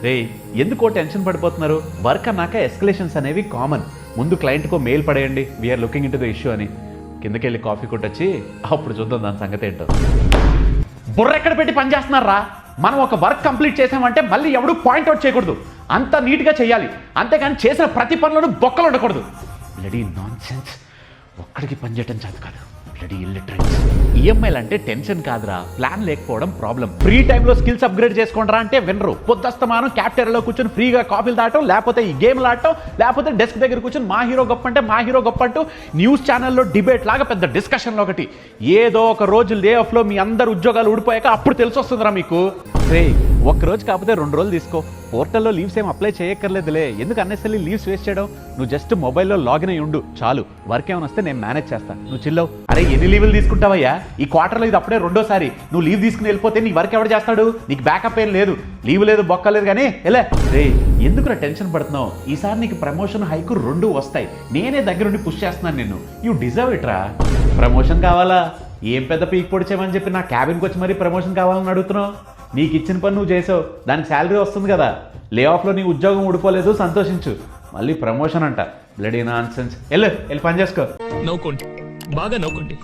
రే ఎందుకో టెన్షన్ పడిపోతున్నారు? వర్క్ అన్నాక ఎస్కలేషన్స్ అనేవి కామన్. ముందు క్లయింట్కో మెయిల్ పడేయండి, we're looking into the issue అని. కిందకి వెళ్ళి కాఫీ కొట్టొచ్చి అప్పుడు చూద్దాం దాని సంగతి ఏంటో. బుర్ర ఎక్కడ పెట్టి పని చేస్తున్నారా? మనం ఒక వర్క్ కంప్లీట్ చేసామంటే మళ్ళీ ఎవడు పాయింట్అవుట్ చేయకూడదు, అంత నీట్గా చేయాలి. అంతేగాని చేసిన ప్రతి పనిలోనూ బొక్కలు ఉండకూడదు. Bloody non sense. ఒక్కడికి పని చేయటం చేత కాదు, బ్లడీ ఇల్లిటరేట్స్. ఈఎంఐలు అంటే టెన్షన్ కాదురా, ప్లాన్ లేకపోవడం ప్రాబ్లం. ఫ్రీ టైంలో స్కిల్స్ అప్గ్రేడ్ చేసుకోండిరా అంటే వినరు. పొద్దుస్తమానం క్యాఫ్టేరియాలో కూర్చొని ఫ్రీగా కాఫీలు తాగటం, లేకపోతే ఈ గేమ్లు ఆడటం, లేకపోతే డెస్క్ దగ్గర కూర్చొని మా హీరో గొప్ప అంటే మా హీరో గొప్ప అంటూ న్యూస్ ఛానల్లో డిబేట్ లాగా పెద్ద డిస్కషన్లో ఒకటి. ఏదో ఒక రోజు లే ఆఫ్లో మీ అందరు ఉద్యోగాలు ఊడిపోయాక అప్పుడు తెలిసి వస్తుందిరా మీకు. రే ఒక్కరోజు కాకపోతే 2 రోజులు తీసుకో. పోర్టల్లో లీవ్స్ ఏం అప్లై చేయక్కర్లేదులే. ఎందుకు అన్నెసరీ లీవ్స్ వేస్ట్ చేయడం? నువ్వు జస్ట్ మొబైల్లో లాగిన్ అయ్యి ఉండు చాలు. వర్క్ ఏమైనా వస్తే నేను మేనేజ్ చేస్తాను, నువ్వు చిల్లవు. అరే ఎన్ని లీవులు తీసుకుంటావయ్యా? ఈ క్వార్టర్లో ఇది అప్పుడే 2వ సారి. నువ్వు లీవ్ తీసుకుని వెళ్ళిపోతే నీ వర్క్ ఎవడు చేస్తాడు? నీకు బ్యాకప్ ఏం లేదు, లీవ్ లేదు, బొక్క లేదు. కానీ ఎలా రే ఎందుకు టెన్షన్ పడుతున్నావు? ఈసారి నీకు ప్రమోషన్ హైకు 2 వస్తాయి. నేనే దగ్గరుండి పుష్ చేస్తున్నాను నిన్ను. యూ డిజర్వ్ ఇట్ రా. ప్రమోషన్ కావాలా? ఏం పెద్ద పీక్ పొడిచేమని చెప్పి నా క్యాబిన్కి వచ్చి మరీ ప్రమోషన్ కావాలని అడుగుతున్నావు? నీకు ఇచ్చిన పని నువ్వు చేసావు, దానికి శాలరీ వస్తుంది కదా. లే ఆఫ్లో నీ ఉద్యోగం ఊడిపోలేదు, సంతోషించు. మళ్ళీ ప్రమోషన్ అంట, బ్లడీ నాన్ సెన్స్. వెళ్ళి పని చేసుకో. నవ్వుకోండి, బాగా నవ్వుకోండి.